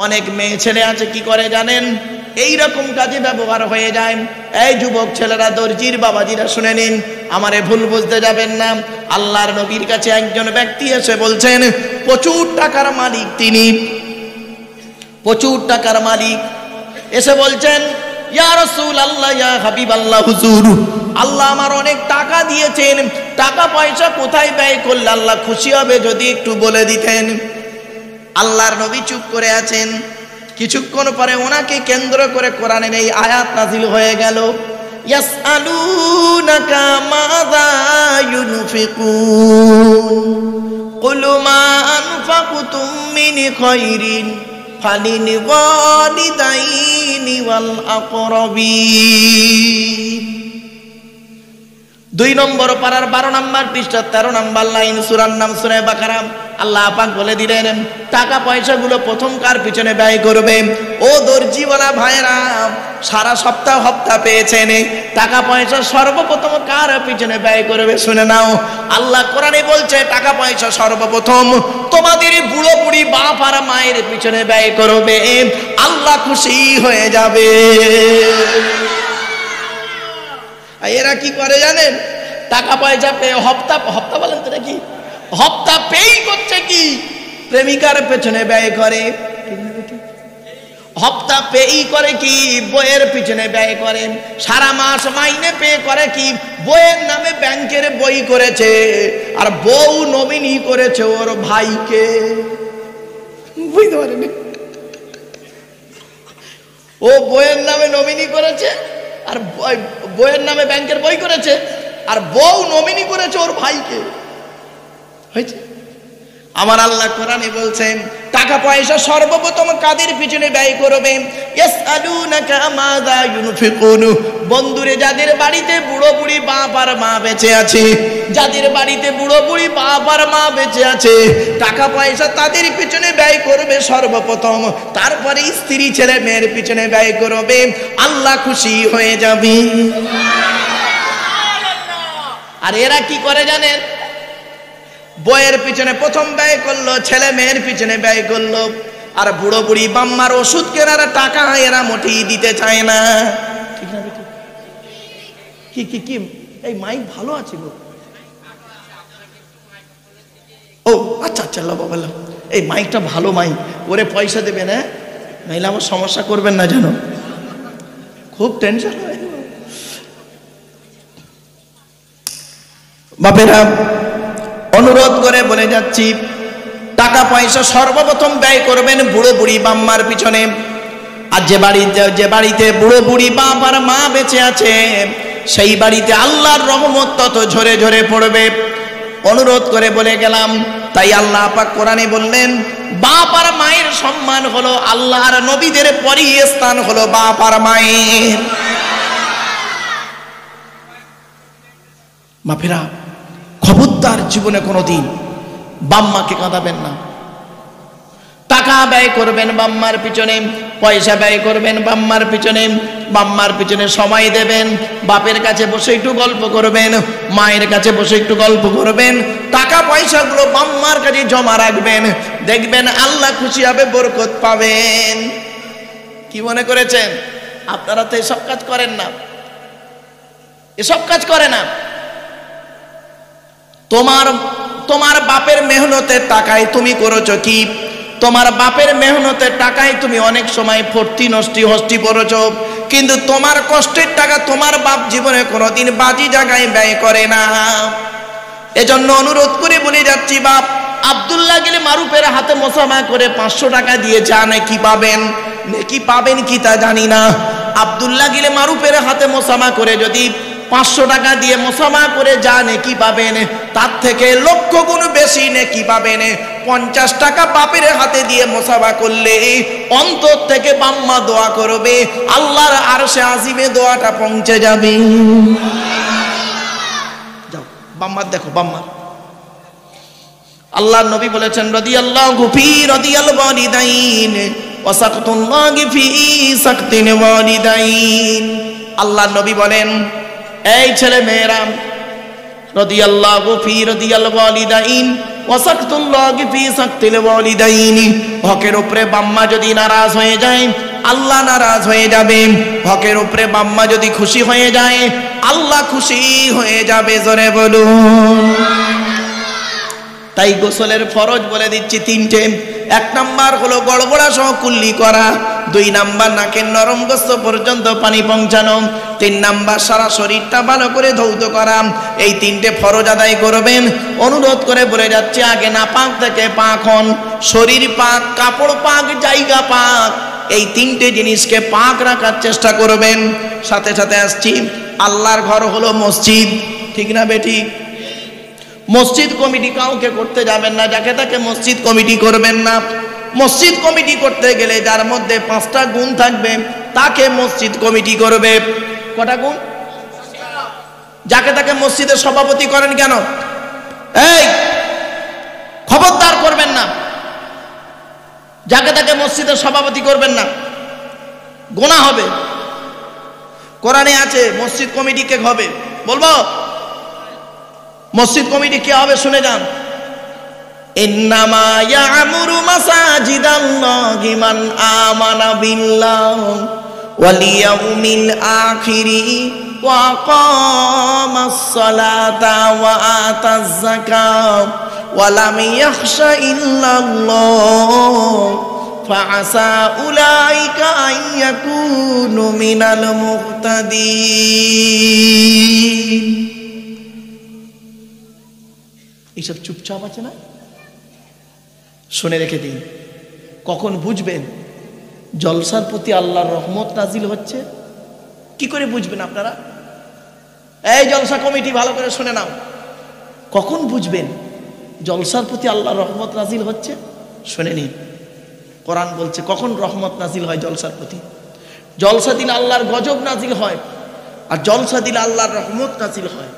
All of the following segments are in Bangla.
অনেক মেয়ে ছেলে আছে কি করে জানেন, এই রকম কাজে ব্যবহার হয়ে যায়। এই যুবক ছেলেরা, দর্জির বাবাজিরা শুনে নিন, আমারে ভুল বুঝতে যাবেন না। আল্লাহর নবীর কাছে একজন ব্যক্তি এসে বলছেন, প্রচুর টাকার মালিক, তিনি প্রচুর টাকার মালিক, এসে বলছেন, ইয়া রাসূলুল্লাহ, ইয়া হাবিবাল্লাহ, হুজুর, আল্লাহ আমার অনেক টাকা দিয়েছেন, টাকা পয়সা কোথায় ব্যয় করলে আল্লাহ খুশি হবে যদি একটু বলে দিতেন। আল্লাহর নবী চুপ করে আছেন। কিছুক্ষণ পরে ওনাকে কেন্দ্র করে কোরআনের এই আয়াত নাযিল হয়ে গেল, ইয়াসআলুনাকা মাযা ইউনফিকুন কুল মা আনফাকতুম মিন খায়রিন ফালিল ওয়ালিদাইনি ওয়াল আকরাবিন। 2 নম্বর পারার 12 নম্বর পৃষ্ঠা 13 নম্বর লাইন, সূরার নাম সূরা বাকারা। আল্লাহ পাক বলে দিলেন, টাকা পয়সাগুলো প্রথম কার পিছনে ব্যয় করবে? ও দর্জিওয়ালা ভাইরা, সারা সপ্তাহ হপ্তা পেয়েছেন, টাকা পয়সা সর্বপ্রথম কার পিছনে ব্যয় করবে? শুনে নাও, আল্লাহ কোরআনে বলছে টাকা পয়সা সর্বপ্রথম তোমাদের বুড়ো বুড়ি বাপ আর মায়ের পিছনে ব্যয় করবে, আল্লাহ খুশি হয়ে যাবে। এরা কি করে জানেন? টাকা পয়সা পেয়ে হপ্তা বলেন তো নাকি, হপ্তা পেই করছে কি? প্রেমিকার পেছনে ব্যয় করে। হপ্তা পেই করে কি? বইয়ের পিছনে ব্যয় করে। সারা মাস মাইনে পে করে কি? বইয়ের নামে ব্যাংকের বই করেছে, আর বউ নমিনি করেছে ওর ভাইকে। বুঝতে পারেনি? ও বইয়ের নামে নমিনি করেছে, আর বইয়ের নামে ব্যাংকের বই করেছে, আর বউ নমিনি করেছে ওর ভাইকে। হয়েছে? আমার আল্লাহ কোরআনে বলছেন টাকা পয়সা সর্বপ্রথম কাদের পিছনে ব্যয় করবে? ইয়াসআলুনাকা মাযা ইউনফিকুন। বন্ধুরে, যাদের বাড়িতে বুড়ো বুড়ি বাপ আর মা বেঁচে আছে, যাদের বাড়িতে বুড়ো বুড়ি বাপ আর মা বেঁচে আছে, টাকা পয়সা তাদের পিছনে ব্যয় করবে সর্বপ্রথম, তারপরে স্ত্রী ছেলে মেয়ের পিছনে ব্যয় করবে, আল্লাহ খুশি হয়ে যাবে। আর এরা কি করে জানেন? বইয়ের পিছনে প্রথম ব্যয় করলো, ছেলে মেয়ের পিছনে ব্যয় করলো, আর বুড়ো বুড়ি বাম্মার ওষুধ কেনার টাকা এরা মোটেই দিতে চায় না। ঠিক না? কি কি কি এই মাইক ভালো আছে গো? ও আচ্ছা আচ্ছা, বাবা, এই মাইকটা ভালো মাইক, ওরে পয়সা দেবে না, নাইলে আমার সমস্যা করবেন না জানো, খুব টেনশন হয়। বাপেরা, অনুরোধ করে বলে যাচ্ছি, টাকা পয়সা সর্বপ্রথম ব্যয় করবেন বুড়ো বুড়ি বাম্মার পিছনে। আর যে বাড়িতে বুড়ো বুড়ি বাপ আর মা বেঁচে আছে, সেই বাড়িতে আল্লাহর রহমত তত ঝরে ঝরে পড়বে। অনুরোধ করে বলে গেলাম। তাই আল্লাহ পাক কোরআনে বললেন, বাপ আর মায়ের সম্মান হলো আল্লাহর নবীদের পরই স্থান হলো বাপ আর মায়ের। মাফেরা, খবরদার জীবনে কোনোদিন বাম্মাকে কাঁদাবেন না। টাকা ব্যয় করবেন বাম্মার পিছনে, পয়সা ব্যয় করবেন বাম্মার পিছনে, বাম্মার পিছনে সময় দেবেন, বাপের কাছে বসে একটু গল্প করবেন, মায়ের কাছে বসে একটু গল্প করবেন, টাকা পয়সাগুলো বাম্মার কাছে জমা রাখবেন, দেখবেন আল্লাহ খুশি হবে, বরকত পাবেন। কি মনে করেছেন? আপনারা তো এসব কাজ করেন না, এসব কাজ করে না। তোমার বাপের মেহনতের টাকায় তুমি করেছো কি? তোমার বাপের মেহনতের টাকায় তুমি অনেক সময় ফর্তি নষ্টি হস্তি করেছো, কিন্তু তোমার কষ্টের টাকা তোমার বাপ জীবনে কোনোদিন বাজি জায়গায় ব্যয় করে না। এজন্য অনুরোধ করে বলে যাচ্ছি, বাপ আব্দুল্লাহ গেলে মারুফের হাতে মোসামা করে 500 টাকা দিয়ে যা নেকি পাবেন, নেকি পাবেন কি তা জানি না। আব্দুল্লাহ গেলে মারুফের হাতে মোসামা করে যদি 500 টাকা দিয়ে মোসামা করে যা নেকি পাবেন, তার থেকে লক্ষ গুণ বেশি নেকি পাবেন 50 টাকা বাপের হাতে দিয়ে মোসামা করলে। অন্তর থেকে বাম্মা দোয়া করবে, আল্লাহর আরশে আজিমে দোয়াটা পৌঁছে যাবে। যাও বাম্মার দেখো, বাম্মার। আল্লাহর নবী বলেছেন, রাদিয়াল্লাহু ফি রাদিয়াল ওয়ালিদাইন ওয়া সাকতুল্লাহি ফি সাকতিন ওয়ালিদাইন। আল্লাহর নবী বলেন, এই ছেলে মেয়েরা, রাদিয়াল্লাহু ফি রাদিয়াল ওয়ালিদাইন ওয়াসাকতুল্লাহি ফি সাকতিল ওয়ালিদাইনি, হকের উপরে বাম্মা যদি নারাজ হয়ে যায় আল্লাহ নারাজ হয়ে যাবে, হকের উপরে বাম্মা যদি খুশি হয়ে যায় আল্লাহ খুশি হয়ে যাবে। জোরে বলুন। তাই গোসলের ফরজ বলে দিচ্ছি তিনটে। 1 নাম্বার হলো গড়গড়া সহ কুল্লি করা, 2 নাম্বার নাকের নরম গোস্ত পর্যন্ত পানি পৌঁছানো, 3 নাম্বার সারা শরীরটা ভালো করে ধৌত করা। এই 3টে ফরজ আদায় করবেন। অনুরোধ করে বলে যাচ্ছে আগে নাপাক থেকে পাক হন, শরীর পাক, কাপড় পাক, জায়গা পাক, এই 3টে জিনিসকে পাক রাখার চেষ্টা করবেন। সাথে সাথে আসছি, আল্লাহর ঘর হলো মসজিদ, ঠিক না বেঠিক? মসজিদ কমিটি কাউকে করতে যাবেন না, যাকে তাকে মসজিদ কমিটি করবেন না। মসজিদ কমিটি করতে গেলে যার মধ্যে 5টা গুণ থাকবে তাকে মসজিদ কমিটি করবে। কটা গুণ? যাকে তাকে মসজিদের সভাপতি করেন কেন? এই খবরদার করবেন না, যাকে তাকে মসজিদের সভাপতি করবেন না, গুনাহ হবে। কোরআনে আছে মসজিদ কমিটি কে হবে, বলবো? মসজিদ কমিটি কে হবে শুনে যান। ইন্নামা ইয়ামুরু মাসাজিদাল্লাহি মান আমানা বিল্লাহি ওয়াল ইয়াউমিল আখিরি ওয়া আকামাস সালাতা ওয়া আতাজ যাকাত ওয়া লাম ইয়াখশা ইল্লাল্লাহ ফাআসা উলাইকা আন ইয়াকুনু মিনাল মুহতাদিন। এইসব চুপচাপ আছে না, শুনে রেখে দিন। কখন বুঝবেন জলসার প্রতি আল্লাহর রহমত নাজিল হচ্ছে? কি করে বুঝবেন আপনারা? এই জলসা কমিটি ভালো করে শুনে নাও, কখন বুঝবেন জলসার প্রতি আল্লাহর রহমত নাজিল হচ্ছে? শুনে নিন, কোরআন বলছে কখন রহমত নাজিল হয় জলসার প্রতি। জলসা দিলে আল্লাহর গজব নাজিল হয়, আর জলসা দিলে আল্লাহর রহমত নাজিল হয়।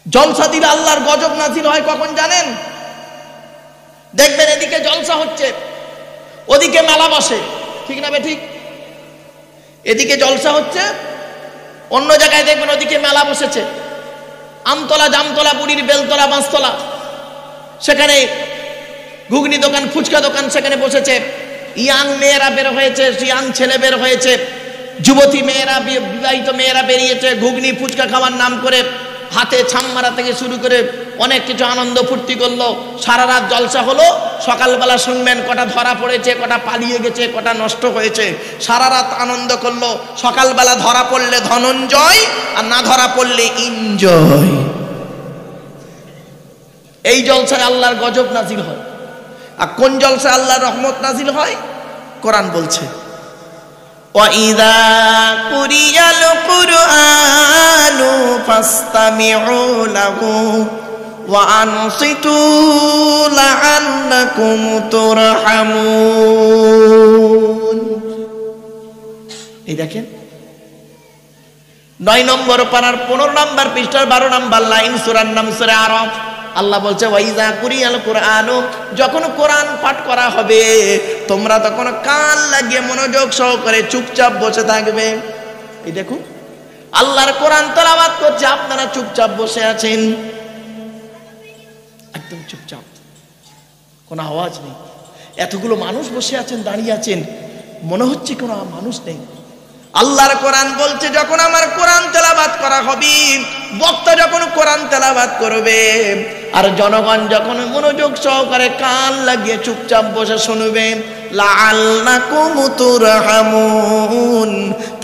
জলসা দিলে আল্লাহর গজব নাজিল হয় কখন জানেন? দেখবেন এদিকে জলসা হচ্ছে, ওদিকে মেলা বসে, ঠিক না বেঠিক? এদিকে জলসা হচ্ছে, অন্য জায়গায় দেখবেন ওদিকে মেলা বসেছে, আমতলা, জামতলা, বুড়ির বেলতলা, বাঁশতলা, সেখানে ঘুগনি দোকান, ফুচকা দোকান সেখানে বসেছে। ইয়াং মেয়েরা বের হয়েছে, ইয়াং ছেলে বের হয়েছে, যুবতী মেয়েরা, বিবাহিত মেয়েরা বেরিয়েছে ঘুগনি ফুচকা খাওয়ার নাম করে। হাতে ছাম্মারা থেকে শুরু করে অনেক কিছু আনন্দ ফুর্তি করলো। সারা রাত জলসা হলো, সকালবেলা শুনবেন কটা ধরা পড়েছে, কটা পালিয়ে গেছে, কটা নষ্ট হয়েছে। সারা রাত আনন্দ করলো, সকালবেলা ধরা পড়লে ধনঞ্জয়, আর না ধরা পড়লে ইনজয়। এই জলসায় আল্লাহর গজব নাজিল হয়। আর কোন জলসায় আল্লাহর রহমত নাজিল হয়? কোরআন বলছে وَإِذَا قُرِئَ الْقُرْآنُ فَاسْتَمِعُوا لَهُ وَأَنصِتُوا لَعَلَّكُمْ تُرْحَمُونَ। এই দেখেন 9 নম্বর পারার 15 নম্বর পৃষ্ঠার 12 নম্বর লাইন, সূরার নাম সূরা আরাফ। আল্লাহ বলছে ওয়াইজা কুরিয়াল কুরআনু, যখন কোরআন পাঠ করা হবে তোমরা তখন কান লাগিয়ে মনোযোগ সহকারে চুপচাপ বসে থাকবে। এই দেখুন আল্লাহর কোরআন তেলাওয়াত করছে, আপনারা চুপচাপ বসে আছেন, একদম চুপচাপ, কোনো আওয়াজ নেই। এতগুলো মানুষ বসে আছেন, দাঁড়িয়ে আছেন, মনে হচ্ছে কোনো মানুষ নেই। আল্লাহর কোরআন বলছে যখন আমার কোরআন তেলাওয়াত করা হবে, বক্তা যখন কোরআন তেলাওয়াত করবে আর জনগণ যখন মনোযোগ সহকারে কান লাগিয়ে চুপচাপ বসে শুনবে, লাআল্লাকুম তুরহামুন,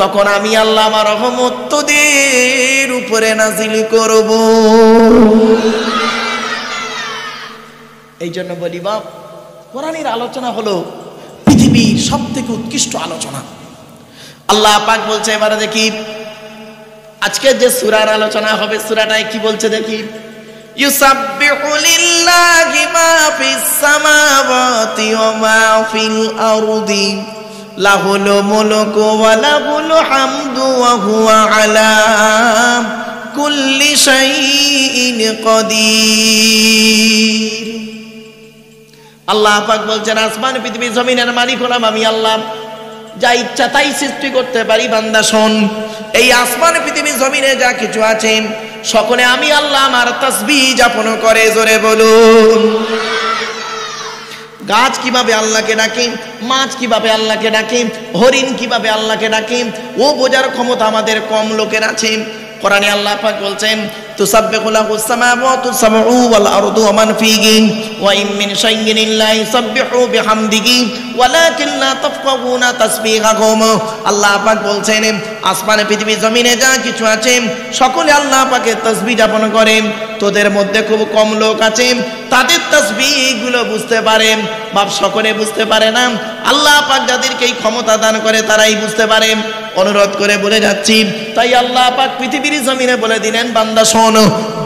তখন আমি আল্লাহ আমার রহমত তোদের উপরে নাজিল করব। এই জন্য বলি বাপ, কোরআনের আলোচনা হলো পৃথিবীর সবথেকে উৎকৃষ্ট আলোচনা। আল্লাহ পাক বলছে, এবারে দেখি আজকে যে সূরার আলোচনা হবে সূরাটায় কি বলছে দেখি। ইউসাব্বিহু লিল্লাহি মা ফিস সামাওয়াতি ওয়া মা ফিল আরদি লাহুল মুলকু ওয়া লাহুল হামদু ওয়া হুয়া আলা কুল্লি শাইইন কাদির। আল্লাহ পাক বলছেন আসমান পৃথিবী জমিনের মালিক হলাম আমি আল্লাহ, যা ইচ্ছা তাই সৃষ্টি করতে পারি। বান্দা শোন, এই আসমান পৃথিবী জমিনে যা কিছু আছে সকলে আমি আল্লাহ আমার তাসবিহ যাপন করে, জোরে বলুন। গাছ কিভাবে আল্লাহকে ডাকে, মাছ কিভাবে আল্লাহকে ডাকে, হরিণ কিভাবে আল্লাহকে ডাকে, ও বোঝার ক্ষমতা আমাদের কম লোকের আছে। কোরআনে আল্লাহ পাক বলছেন তুসাব্বিহু লাহুস সামাওয়াতু সাবউ ওয়াল আরদু ওয়া মান ফীহিন ওয়া ইন মিন শাইইন ইল্লা ইউসাব্বিহু বিহামদিহি ওয়ালাকিন লা তাফকাহুনা তাসবিহাহুম। আল্লাহ পাক বলছেন আসমানে পৃথিবী জমিনে যা কিছু আছে সকলে আল্লাহ পাকের তাসবিহ যাপন করে। তোদের মধ্যে খুব কম লোক আছে তাদের তাসবিহগুলো বুঝতে পারে, বাপ সকলে বুঝতে পারে না। আল্লাহ পাক যাদেরকে এই ক্ষমতা দান করে তারাই বুঝতে পারে। অনুরোধ করে বলে যাচ্ছি, তাই আল্লাহ পাক পৃথিবীর জমিনে বলে দিলেন বান্দা শোন,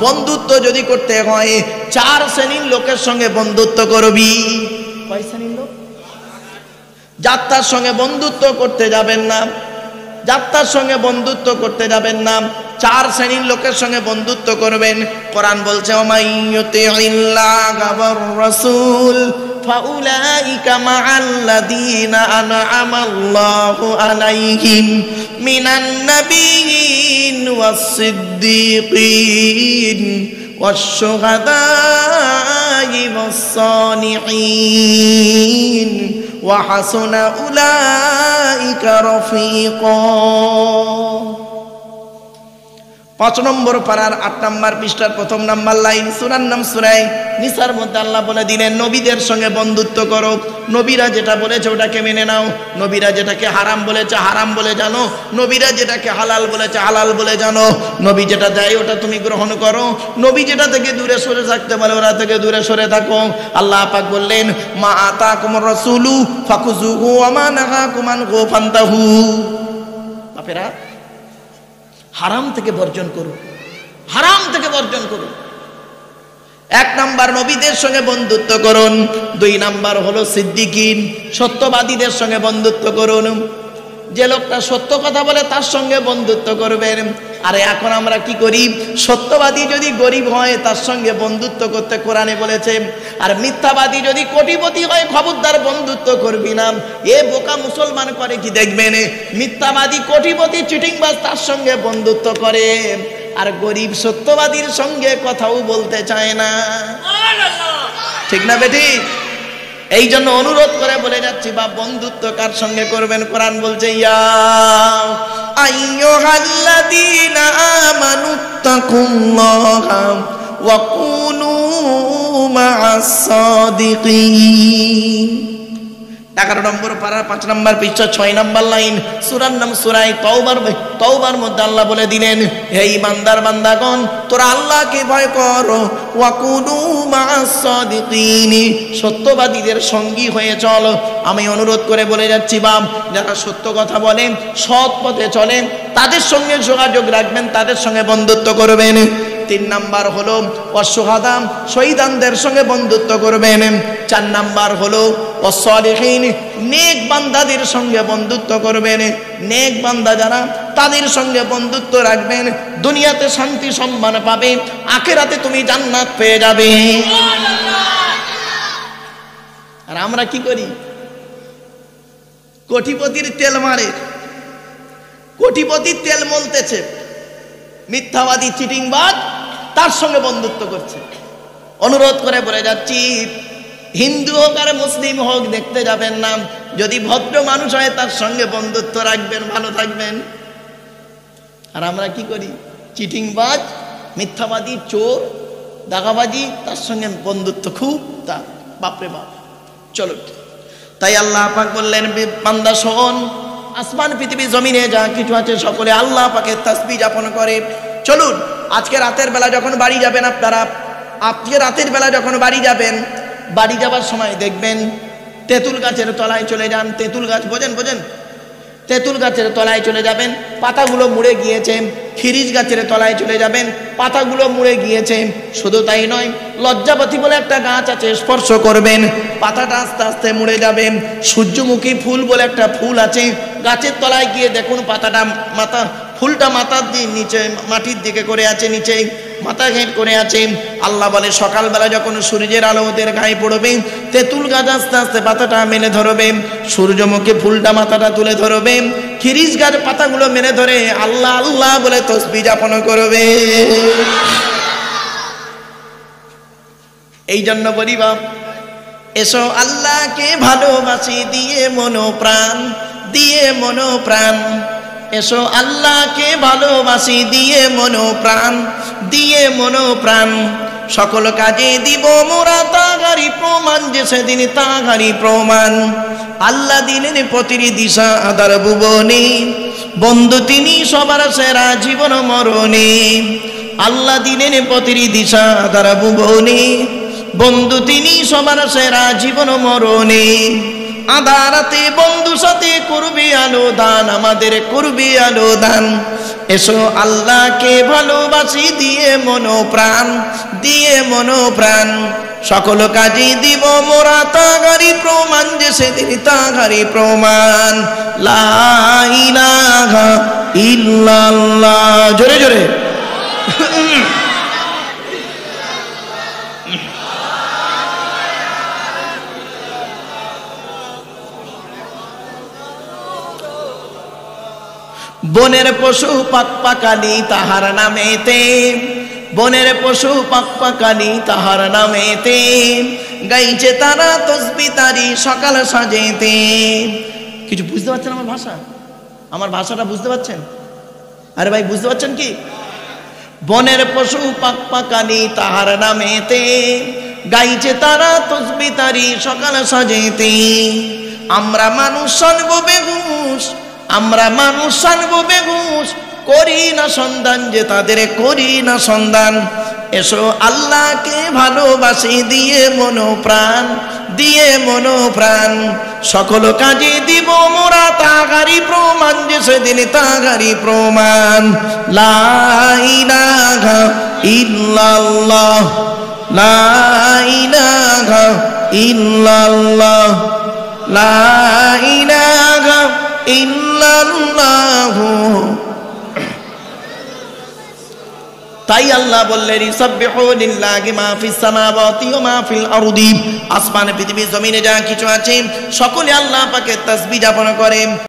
বন্ধুত্ব যদি করতে হয় 4 শ্রেণীর লোকের সঙ্গে বন্ধুত্ব করবি। কয় শ্রেণীর লোক? যাত্রার সঙ্গে বন্ধুত্ব করতে যাবেন না, যাত্রার সঙ্গে বন্ধুত্ব করতে যাবেন না, 4 শ্রেণীর লোকের সঙ্গে বন্ধুত্ব করবেন। কোরআন বলছে ওমাইয়ুতিইল্লাহা ওয়ার রাসূল ফাউলাইকা মাআল্লাযীনা আনআমাল্লাহু আলাইহিম মিনান নাবিয়্যিন ওয়াস-সিদ্দীকিন ওয়াশ-শুহাদা'i ওয়াস-সালিহিন ওয়া হাসুনা উলাইকা রাফীকা। 5 নম্বর পারার 8 নম্বর পৃষ্ঠার 1 নম্বর লাইন, সূরার নাম সূরা নিসার মধ্যে আল্লাহ বলে দিলেন নবীদের সঙ্গে বন্ধুত্ব করো। নবীরা যেটা বলেছে ওটাকে মেনে নাও, নবীরা যেটাকে হারাম বলেছে হারাম বলে জানো, নবীরা যেটাকে হালাল বলেছে হালাল বলে জানো। নবী যেটা দেয় ওটা তুমি গ্রহণ করো, নবী যেটা থেকে দূরে সরে থাকতে বলে ওরা থেকে দূরে সরে থাকো। আল্লাহ পাক বললেন মা আতাকুমুর রাসূলু ফাকুযুহু ওয়া মা নাহাকুম আনহু ফান্তাহু। বাপেরা হারাম থেকে বর্জন করুন, হারাম থেকে বর্জন করুন। 1 নাম্বার নবীদের সঙ্গে বন্ধুত্ব করুন। 2 নাম্বার হলো সিদ্দিকিন, সত্যবাদীদের সঙ্গে বন্ধুত্ব করুন। যে লোকটা সত্য কথা বলে তার সঙ্গে বন্ধুত্ব করবেন। আরে এখন আমরা কি করি, সত্যবাদী যদি গরিব হয় তার সঙ্গে বন্ধুত্ব করতে কোরআনে বলেছে, আর মিথ্যাবাদী যদি কোটিপতি হয় খবরদার বন্ধুত্ব করবি না। এ বোকা মুসলমান করে কি দেখবেন, মিথ্যাবাদী কোটিপতি চিটিংবাজ তার সঙ্গে বন্ধুত্ব করে, আর গরিব সত্যবাদীর সঙ্গে কথাও বলতে চায় না। ঠিক না বেটি? এই জন্য অনুরোধ করে বলে যাচ্ছি বা বন্ধুত্ব কার সঙ্গে করবেন। কোরআন বলছে ইয়া আইয়ুহাল্লাযীনা আমানুত্তাকুল্লাহা ওয়া কুনু মা'আস সাদিকিন। 11 নম্বর পারা 5 নম্বর পৃষ্ঠা 6 নম্বর লাইন, সূরার নাম সূরা তওবার মধ্যে আল্লাহ বলে দিলেন হে ইমানদার বান্দাগণ তোরা আল্লাহকে ভয় করো, ওয়া কুনু মা'আস সাদিকিন, সত্যবাদীদের সঙ্গী হয়ে চল। আমি অনুরোধ করে বলে যাচ্ছি বাপ, যারা সত্য কথা বলেন সৎ পথে চলেন তাদের সঙ্গে যোগাযোগ রাখবেন, তাদের সঙ্গে বন্ধুত্ব করবেন। 3 নাম্বার হলো ওয়াস-শুহাদা, শহীদানদের সঙ্গে বন্ধুত্ব করবেন। 4 নাম্বার হলো ওয়াস-সালিহিন, নেক বান্দাদের সঙ্গে বন্ধুত্ব করবেন। নেক বান্দা যারা তাদের সঙ্গে বন্ধুত্ব রাখবেন, দুনিয়াতে শান্তি সম্মান পাবে, আখিরাতে তুমি জান্নাত পেয়ে যাবে। আর আমরা কি করি, কোটিপতির তেল মারে, কোটিপতির তেল মলতেছে, মিথ্যাবাদী চিটিংবাজ তার সঙ্গে বন্ধুত্ব করছে। অনুরোধ করে বলে যাচ্ছি হিন্দু হোক আর মুসলিম হোক দেখতে যাবেন না, যদি ভদ্র মানুষ হয় তার সঙ্গে বন্ধুত্ব রাখবেন, ভালো থাকবেন। আর আমরা কি করি, চিটিংবাজ মিথ্যাবাদী চোর দাগাবাজি তার সঙ্গে বন্ধুত্ব খুব তা বাপরে বাপ। চলো, তাই আল্লাহ পাক বললেন বান্দা শোন, আসমান পৃথিবী জমিনে যা কিছু আছে সকলে আল্লাহ পাকের তাসবিহ যাপন করে। চলুন আজকে রাতের বেলা যখন বাড়ি যাবেন আপনারা, আজকে রাতের বেলা যখন বাড়ি যাবেন, বাড়ি যাবার সময় দেখবেন তেঁতুল গাছের তলায় চলে যান। তেঁতুল গাছ বোঝেন? তেঁতুল গাছের তলায় চলে যাবেন, পাতাগুলো মুড়ে গিয়েছে। খিরিজ গাছের তলায় চলে যাবেন, পাতাগুলো মুড়ে গিয়েছে। শুধু তাই নয়, লজ্জাবতী বলে একটা গাছ আছে, স্পর্শ করবেন পাতাটা আস্তে আস্তে মুড়ে যাবে। সূর্যমুখী ফুল বলে একটা ফুল আছে, গাছের তলায় গিয়ে দেখুন পাতাটা ফুলটা মাথার নিচে মাটির দিকে করে আছে, নিচে মাথা ঘেঁট করে আছে। আল্লাহ বলে সকালবেলা যখন সূর্যের আলো ওদের গায়ে পড়বে, তেঁতুল গাছ আস্তে আস্তে পাতাটা মেলে ধরবে, সূর্যমুখী ফুলটা মাথাটা তুলে ধরবে। খিরিস গাছ পাতাগুলো মেরে ধরে আল্লাহ আল্লাহ বলে তসবিহ যাপন করবে। এই জন্য বলি বাপ, এসো আল্লাহকে ভালোবাসি দিয়ে মনোপ্রাণ, দিয়ে মনোপ্রাণ। এসো আল্লাহকে ভালোবাসি দিয়ে মনোপ্রাণ, দিয়ে মনোপ্রাণ। সকল কাজে দিব মোরা তাগারি প্রমাণ, যে সেদিন তাগারি প্রমাণ। আল্লাহ দিলেন প্রতিটি দিশা আদার ভুবনে, বন্ধু তিনি সবার সেরা জীবন মরণে। আল্লাহ দিলেন প্রতিটি দিশা আদার ভুবনে, বন্ধু তিনি সবার সেরা জীবন মরণে। আধারাতে বন্ধু সাথে করবে আলো দান, আমাদের করবে আলো দান। এসো আল্লাহকে ভালোবাসি দিয়ে মনোপ্রাণ, দিয়ে মনোপ্রাণ। সকল কাজে দিব মোরা তাগারি প্রমাণ, যে সেদিন তাগারি প্রমাণ। লা ইলাহা ইল্লাল্লাহ, জোরে জোরে। বনের পশু পাকপাকালি তাহার নামেতে, বনের পশু পাকপাকালি তাহার নামেতে। গাইছে তারা তসবিহ তারি সকাল সাজেতে। কিছু বুঝতে পারছেন আমার ভাষা? আমার ভাষাটা বুঝতে পারছেন? আরে ভাই বুঝতে পারছেন কি? বনের পশু পাকপাকালি তাহার নামেতে, গাইছে তারা তসবিহ তারি সকাল সাজেতে। আমরা মানুষ সানবো বেহুশ, আমরা মানুষ সানবো বেহুশ, করি না সন্ধান, যে তাদের করি না সন্ধান। এসো আল্লাহকে ভালোবাসি দিয়ে মনোপ্রাণ, দিয়ে মনোপ্রাণ। সকল কাজে দিব মোরা তাগারি প্রমাণ, যে সেদিন তাগারি প্রমাণ। লা ইলাহা ইল্লাল্লাহ, লা ইলাহা ইল্লাল্লাহ, লা ইলাহা ইল্লাল্লাহু। তাই আল্লাহ বললেন ইসাব্বিহু লিল্লাহি মা ফিস সামাওয়াতি ওয়া মা ফিল আরদি। আসমান পৃথিবী জমিনে যা কিছু আছে সকলে আল্লাহ পাকের তাসবিহ যাপন করে।